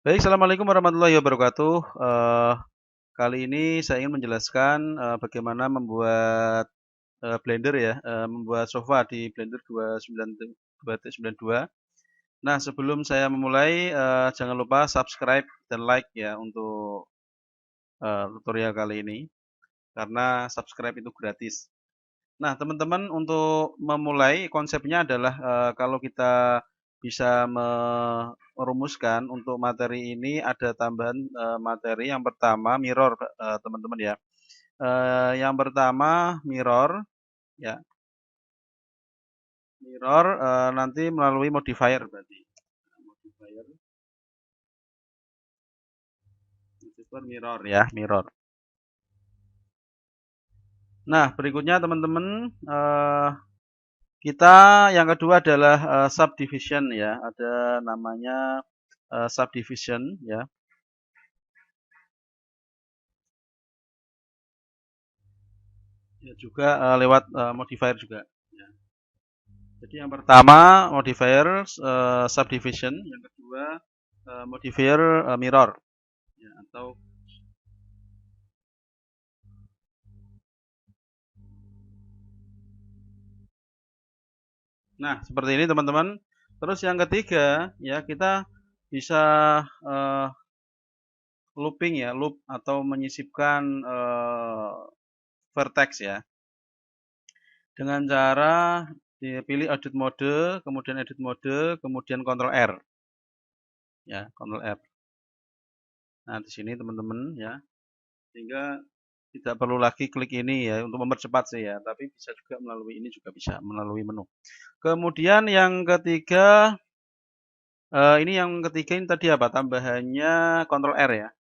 Baik, assalamualaikum warahmatullahi wabarakatuh. Kali ini saya ingin menjelaskan bagaimana membuat Blender ya, membuat sofa di Blender 292. Nah, sebelum saya memulai, jangan lupa subscribe dan like ya untuk tutorial kali ini, karena subscribe itu gratis. Nah, teman-teman, untuk memulai konsepnya adalah kalau kita bisa merumuskan untuk materi ini ada tambahan materi yang pertama mirror, teman-teman ya. Yang pertama mirror ya, mirror nanti melalui modifier berarti. Modifier, mirror ya, mirror. Nah, berikutnya teman-teman kita yang kedua adalah subdivision ya. Ada namanya subdivision ya. Ya juga lewat modifier juga. Ya. Jadi yang pertama modifier subdivision, yang kedua modifier mirror, ya, atau nah seperti ini teman-teman. Terus yang ketiga ya kita bisa uh, looping ya, loop atau menyisipkan vertex ya dengan cara dipilih edit mode, kemudian edit mode, kemudian Ctrl R ya, Ctrl R. Nah, di sini teman-teman ya. Sehingga tidak perlu lagi klik ini ya untuk mempercepat sih ya, tapi bisa juga melalui ini juga bisa melalui menu. Kemudian yang ketiga ini tadi apa? Tambahannya Ctrl R ya.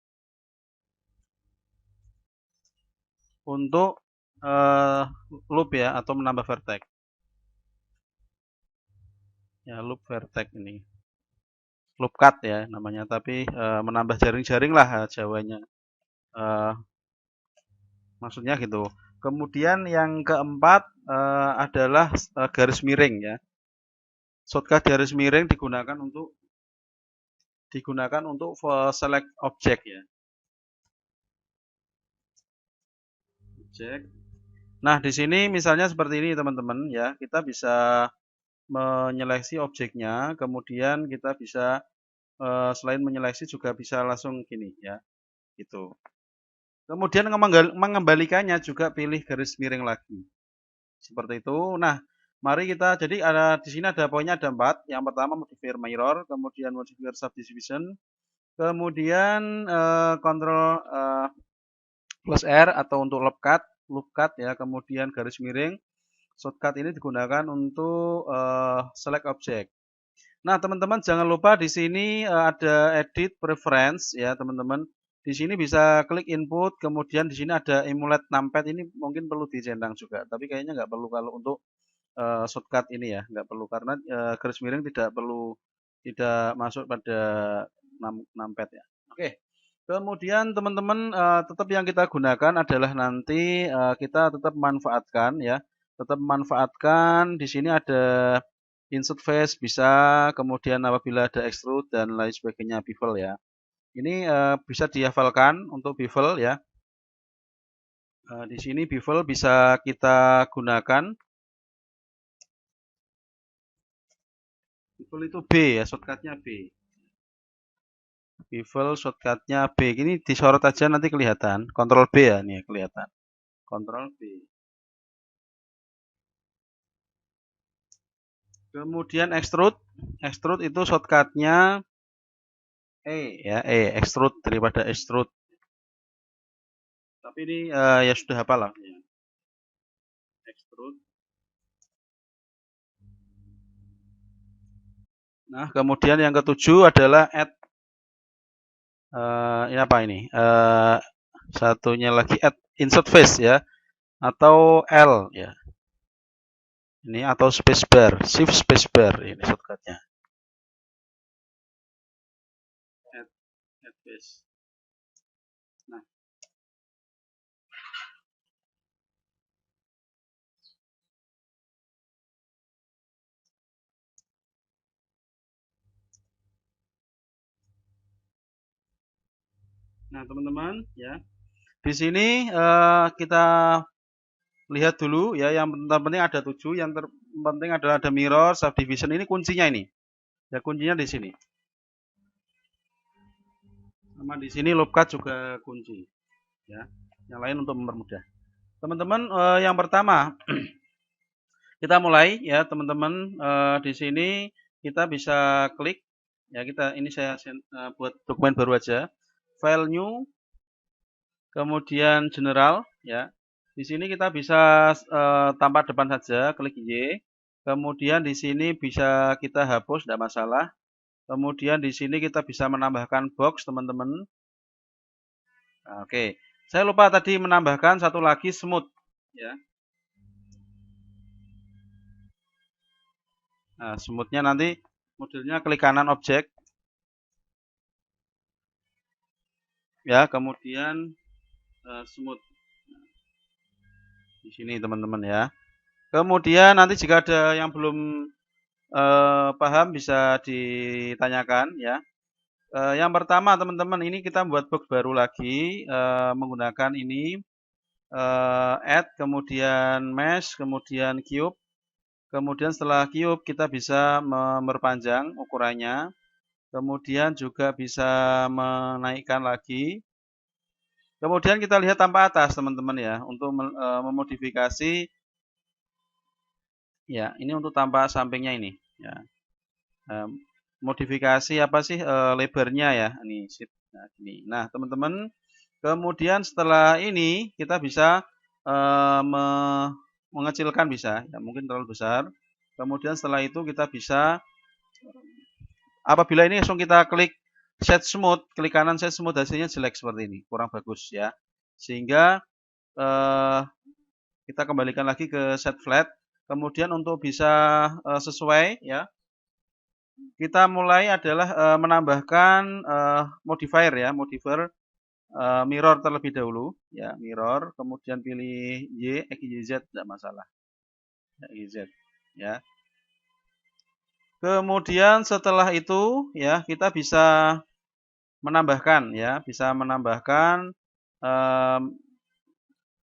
Untuk loop ya atau menambah vertex. Ya, loop vertex ini. Loop cut ya namanya, tapi menambah jaring-jaring lah Jawanya. Eh, maksudnya gitu. Kemudian yang keempat adalah garis miring ya. Shortcut garis miring digunakan untuk select object ya. Object. Nah, di sini misalnya seperti ini teman-teman ya. Kita bisa menyeleksi objeknya, kemudian kita bisa selain menyeleksi juga bisa langsung gini ya, gitu. Kemudian mengembalikannya juga pilih garis miring lagi. Seperti itu. Nah, mari kita jadi di sini ada poinnya ada 4. Yang pertama modifier mirror, kemudian modifier subdivision, kemudian kontrol plus R atau untuk loop cut ya, kemudian garis miring. Shortcut ini digunakan untuk select object. Nah, teman-teman jangan lupa di sini ada edit preference ya, teman-teman. Di sini bisa klik input, kemudian di sini ada emulate numpad ini mungkin perlu dicentang juga, tapi kayaknya nggak perlu kalau untuk shortcut ini ya, nggak perlu karena garis miring tidak masuk pada numpad ya. Oke. Kemudian teman-teman tetap yang kita gunakan adalah nanti kita tetap manfaatkan ya, tetap manfaatkan di sini ada insert face bisa, kemudian apabila ada extrude dan lain sebagainya bevel ya. Ini bisa dihafalkan untuk bevel ya. Di sini bevel bisa kita gunakan. Bevel itu B ya, shortcutnya B. Bevel shortcutnya B. Ini disorot aja nanti kelihatan. Ctrl B ya, nih kelihatan. Ctrl B. Kemudian extrude. Extrude itu shortcutnya E ya, extrude daripada extrude. Tapi ini ya sudah hafal lah. Ya. Extrude. Nah, kemudian yang ketujuh adalah add. Ini apa ini? Satunya lagi add insert face ya, atau L ya. Ini atau spacebar, shift spacebar ini shortcutnya. Add face. Nah, Nah, teman-teman, ya. Di sini kita lihat dulu ya, yang terpenting ada 7, yang terpenting adalah ada mirror, subdivision, ini kuncinya ini. Ya, kuncinya di sini. Sama di sini loop cut juga kunci. Ya. Yang lain untuk mempermudah. Teman-teman, yang pertama kita mulai ya, teman-teman. Di sini kita bisa klik ya, ini saya buat dokumen baru aja. File new, kemudian general ya. Di sini kita bisa tanpa depan saja, klik Y. Kemudian di sini bisa kita hapus, tidak masalah. Kemudian di sini kita bisa menambahkan box, teman-teman. Oke, saya lupa tadi menambahkan satu lagi smooth ya. Nah, smoothnya nanti modelnya klik kanan objek ya, kemudian smooth di sini, teman-teman ya. Kemudian nanti jika ada yang belum paham bisa ditanyakan ya. Yang pertama, teman-teman, ini kita buat box baru lagi menggunakan ini add, kemudian mesh, kemudian cube. Kemudian setelah cube kita bisa memperpanjang ukurannya. Kemudian juga bisa menaikkan lagi. Kemudian kita lihat tanpa atas, teman-teman ya, untuk memodifikasi ya, ini untuk tanpa sampingnya ini ya. Modifikasi apa sih lebarnya ya, ini nah, gini. Nah, teman-teman, kemudian setelah ini kita bisa mengecilkan, bisa ya, mungkin terlalu besar. Kemudian setelah itu kita bisa, apabila ini langsung kita klik set smooth, klik kanan set smooth, hasilnya jelek seperti ini, kurang bagus ya. Sehingga kita kembalikan lagi ke set flat. Kemudian untuk bisa sesuai ya, kita mulai adalah menambahkan modifier ya, modifier mirror terlebih dahulu ya, mirror, kemudian pilih Y, X, Y, Z, tidak masalah. Ya, Y, Z ya. Kemudian setelah itu ya, kita bisa menambahkan ya, bisa menambahkan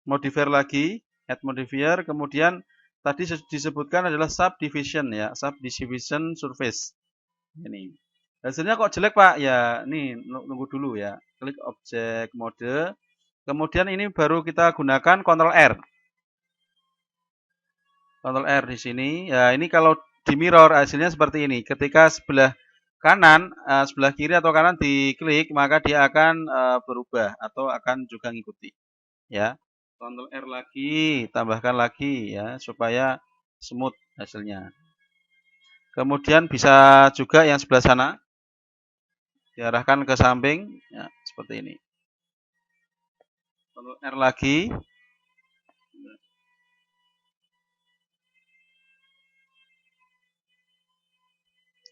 modifier lagi, add modifier, kemudian tadi disebutkan adalah subdivision ya, subdivision surface. Ini. Hasilnya kok jelek, Pak? Ya, nih nunggu dulu ya. Klik objek mode. Kemudian ini baru kita gunakan Ctrl R. Ctrl R di sini. Ya, ini kalau di mirror hasilnya seperti ini. Ketika sebelah kanan, sebelah kiri atau kanan diklik, maka dia akan berubah atau akan juga ngikuti. Ya. Ctrl R lagi, tambahkan lagi ya, supaya smooth hasilnya. Kemudian bisa juga yang sebelah sana diarahkan ke samping ya, seperti ini. Ctrl R lagi.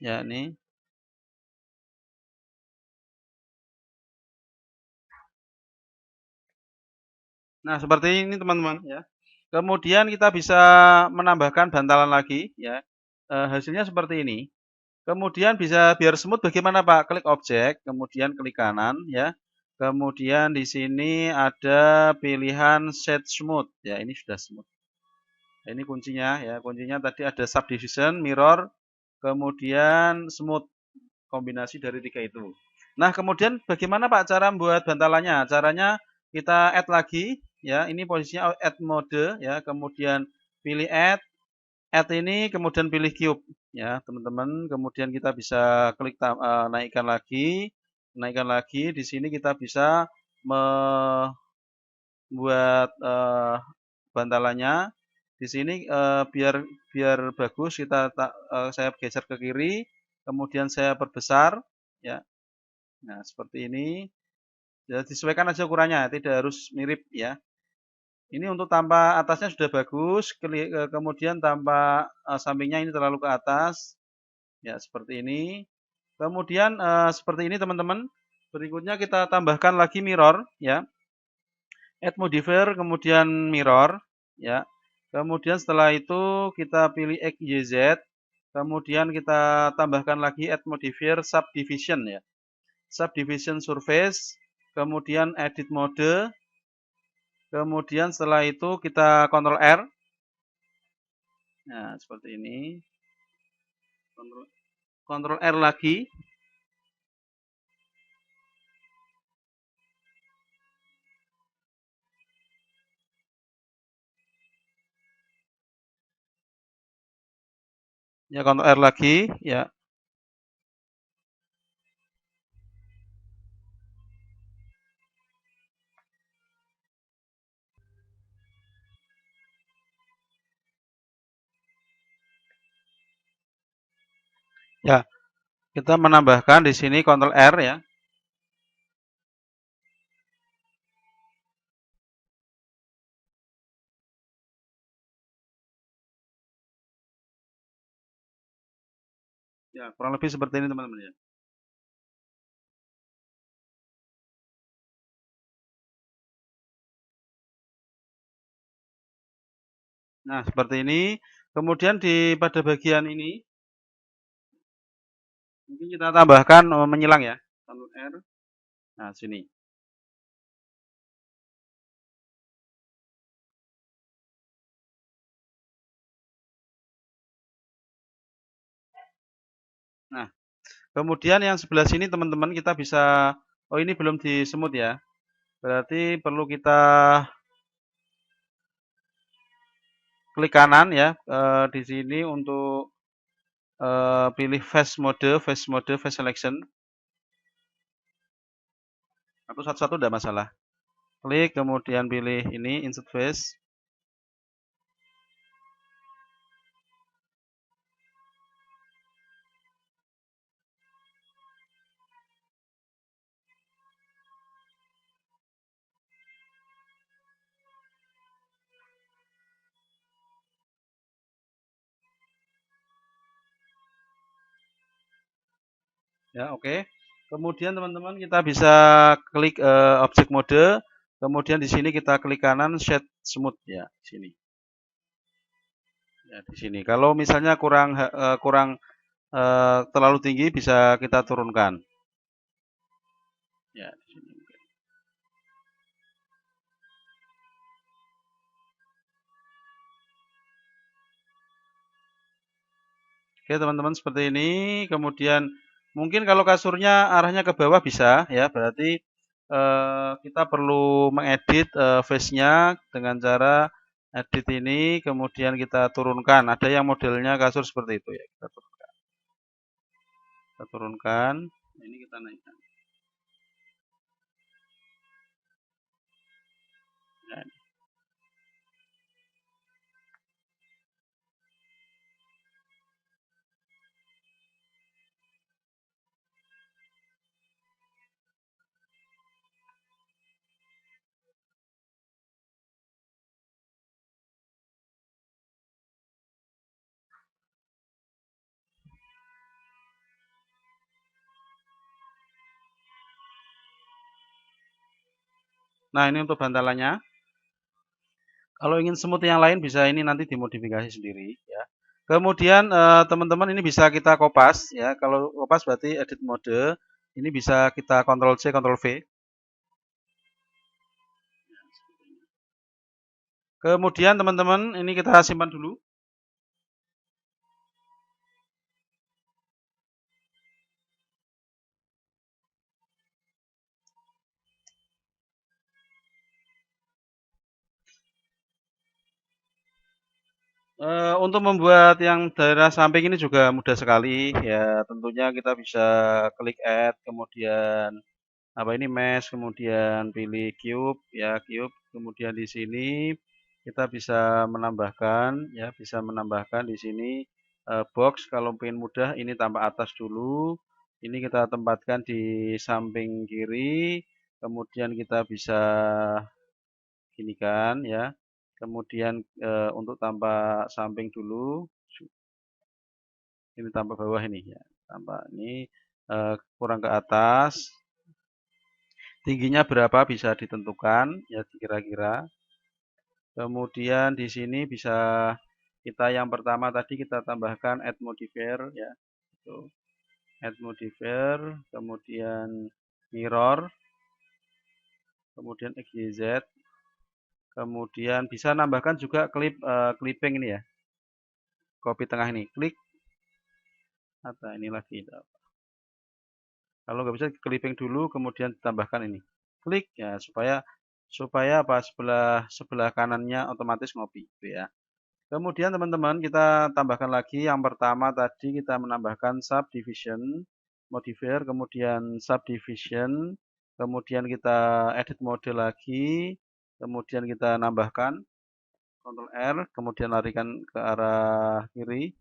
Ya, ini. Nah, seperti ini, teman-teman ya. Kemudian kita bisa menambahkan bantalan lagi ya. Hasilnya seperti ini. Kemudian bisa biar smooth bagaimana, Pak? Klik objek, kemudian klik kanan ya. Kemudian di sini ada pilihan set smooth ya, ini sudah smooth. Ini kuncinya ya. Kuncinya tadi ada subdivision, mirror, kemudian smooth, kombinasi dari 3 itu. Nah, kemudian bagaimana, Pak, cara membuat bantalannya? Caranya kita add lagi ya. Ini posisinya add mode ya. Kemudian pilih add ini, kemudian pilih cube ya, teman-teman. Kemudian kita bisa klik naikkan lagi, naikkan lagi. Di sini kita bisa membuat bantalannya. Di sini biar bagus saya geser ke kiri, kemudian saya perbesar ya. Nah, seperti ini. Ya, disesuaikan aja ukurannya, tidak harus mirip ya. Ini untuk tanpa atasnya sudah bagus, kemudian tanpa sampingnya ini terlalu ke atas. Ya, seperti ini. Kemudian seperti ini, teman-teman. Berikutnya kita tambahkan lagi mirror ya. Add modifier, kemudian mirror ya. Kemudian setelah itu kita pilih X, Y, Z. Kemudian kita tambahkan lagi add modifier subdivision ya. Subdivision surface. kemudian edit mode, kemudian setelah itu kita Ctrl R. Nah, seperti ini. Ctrl R lagi. Ya, Ctrl R lagi, ya. Ya, kita menambahkan di sini Ctrl R ya. Ya, kurang lebih seperti ini teman-teman ya. Nah, seperti ini. Kemudian pada bagian ini mungkin kita tambahkan menyilang ya. Ctrl R. Nah, sini. Nah, kemudian yang sebelah sini teman-teman kita bisa, oh ini belum disemut ya. Berarti perlu kita klik kanan ya di sini untuk pilih face mode, face selection. Atau satu-satu tidak masalah. Klik kemudian pilih ini insert face. Ya, oke. Kemudian teman-teman kita bisa klik objek mode, kemudian di sini kita klik kanan shade smooth ya, di sini. Ya, di sini. Kalau misalnya kurang terlalu tinggi bisa kita turunkan. Ya, di sini. Oke, teman-teman seperti ini. Kemudian mungkin kalau kasurnya arahnya ke bawah bisa ya, berarti kita perlu mengedit face-nya dengan cara edit ini, kemudian kita turunkan. Ada yang modelnya kasur seperti itu ya, kita turunkan. Kita turunkan. Ini kita naikkan. Ya. Nah, ini untuk bantalannya. Kalau ingin smooth yang lain bisa ini nanti dimodifikasi sendiri ya. Kemudian teman-teman ini bisa kita kopas ya. Kalau kopas berarti edit mode. Ini bisa kita Ctrl C, Ctrl V. Kemudian teman-teman ini kita simpan dulu. Untuk membuat yang daerah samping ini juga mudah sekali ya. Tentunya kita bisa klik add, kemudian apa ini mesh, kemudian pilih cube ya cube. Kemudian di sini kita bisa menambahkan ya, bisa menambahkan di sini box. Kalau ingin mudah ini tambah atas dulu. Ini kita tempatkan di samping kiri. Kemudian kita bisa gini kan ya. Kemudian untuk tambah samping dulu, ini tambah bawah ini ya, tambah ini kurang ke atas, tingginya berapa bisa ditentukan ya kira-kira. Kemudian di sini bisa kita yang pertama tadi kita tambahkan add modifier ya, itu add modifier, kemudian mirror. kemudian XYZ, kemudian bisa nambahkan juga clipping ini ya, copy tengah ini, klik, atau ini lagi. Kalau nggak bisa clipping dulu, kemudian ditambahkan ini, klik ya supaya supaya apa sebelah sebelah kanannya otomatis ngopi, gitu ya. Kemudian teman-teman kita tambahkan lagi yang pertama tadi kita menambahkan subdivision, modifier, kemudian subdivision, kemudian kita edit mode lagi, kemudian kita nambahkan Ctrl R, kemudian larikan ke arah kiri.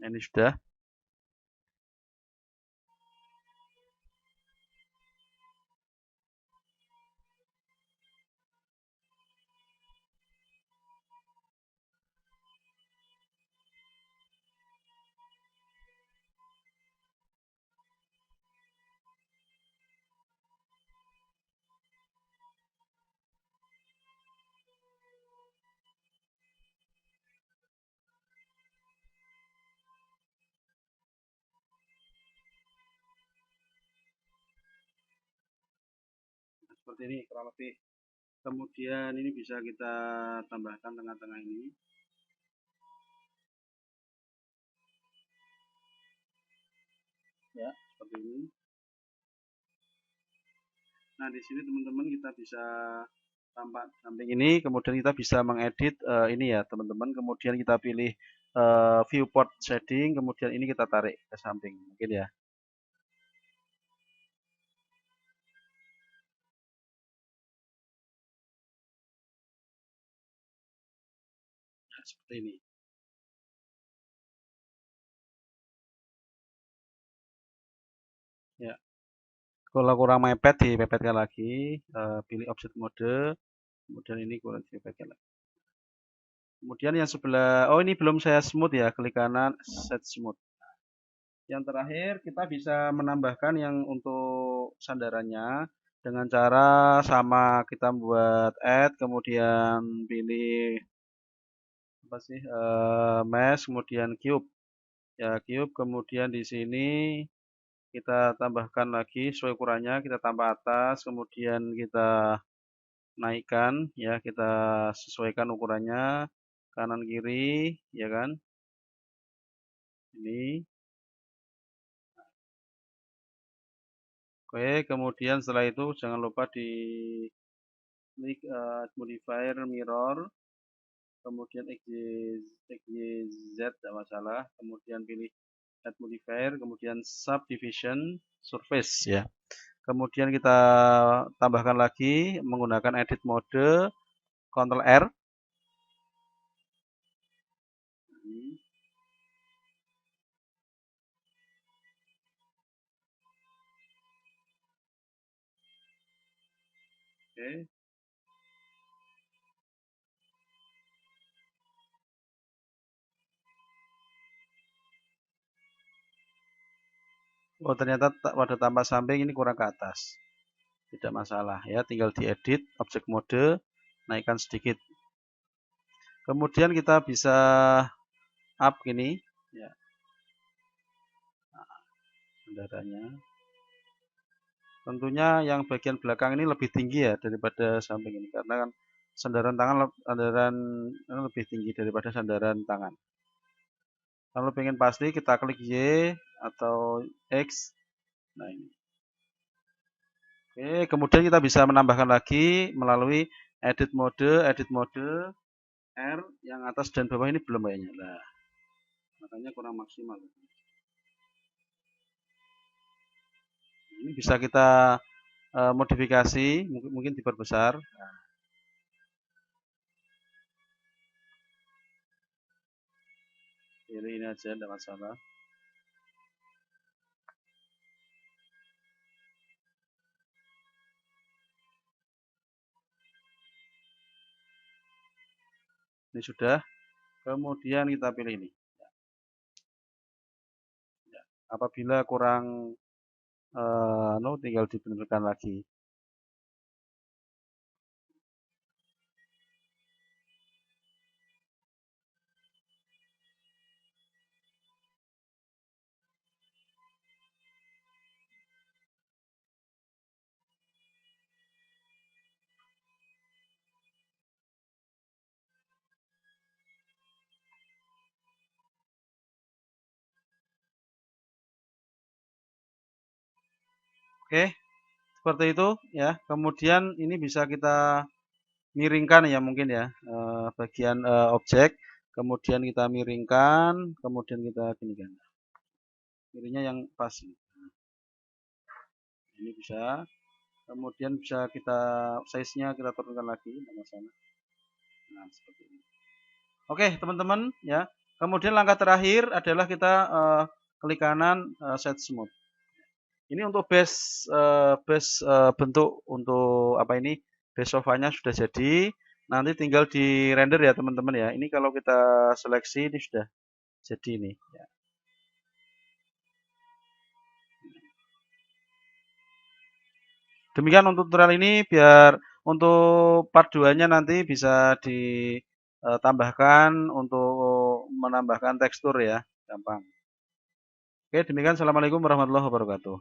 Ini sudah. Seperti ini kurang lebih. Kemudian ini bisa kita tambahkan tengah-tengah ini. Ya, seperti ini. Nah, di sini teman-teman kita bisa tampak samping ini, kemudian kita bisa mengedit ini ya, teman-teman. Kemudian kita pilih viewport shading, kemudian ini kita tarik ke samping, mungkin ya. Nah, seperti ini. Ya. Kalau kurang mepet dipepetkan lagi, pilih object mode, kemudian ini kurang dipepetkan lagi. Kemudian yang sebelah, oh ini belum saya smooth ya, klik kanan set smooth. Yang terakhir kita bisa menambahkan yang untuk sandarannya dengan cara sama kita buat add, kemudian pilih apa sih mesh, kemudian cube. Ya cube, kemudian di sini kita tambahkan lagi sesuai ukurannya, kita tambah atas, kemudian kita naikkan, ya kita sesuaikan ukurannya kanan kiri, ya kan? Ini. Oke, kemudian setelah itu jangan lupa di klik modifier mirror, kemudian XYZ tidak masalah, kemudian pilih add modifier, kemudian subdivision surface ya. Kemudian kita tambahkan lagi menggunakan edit mode, Ctrl R. Oke. Oh ternyata pada tambah samping ini kurang ke atas. Tidak masalah ya, tinggal diedit object mode, naikkan sedikit. Kemudian kita bisa up gini ya. Nah, sandarannya. Tentunya yang bagian belakang ini lebih tinggi ya daripada samping ini karena kan sandaran tangan lebih tinggi daripada sandaran tangan. Kalau pengen pasti kita klik Y atau X. Nah ini. Oke, kemudian kita bisa menambahkan lagi melalui edit mode R yang atas dan bawah ini belum kayaknya. Nah, makanya kurang maksimal. Ini bisa kita modifikasi, mungkin diperbesar. Nah, pilih ini aja, tidak masalah. Ini sudah. Kemudian kita pilih ini. Apabila kurang tinggal dibenarkan lagi. Oke, seperti itu ya. Kemudian ini bisa kita miringkan ya mungkin ya, bagian objek, kemudian kita miringkan, kemudian kita ginikan. Miringnya yang pas. Ini bisa. Kemudian bisa kita size-nya kita turunkan lagi sama sana. Nah, seperti ini. Oke, teman-teman ya. Kemudian langkah terakhir adalah kita klik kanan set smooth. Ini untuk base bentuk untuk apa ini? Base sofanya sudah jadi. Nanti tinggal di render ya teman-teman ya. Ini kalau kita seleksi ini sudah jadi ini. Ya. Demikian untuk tutorial ini biar untuk part 2-nya nanti bisa ditambahkan untuk menambahkan tekstur ya. Gampang. Oke, demikian. Assalamualaikum warahmatullahi wabarakatuh.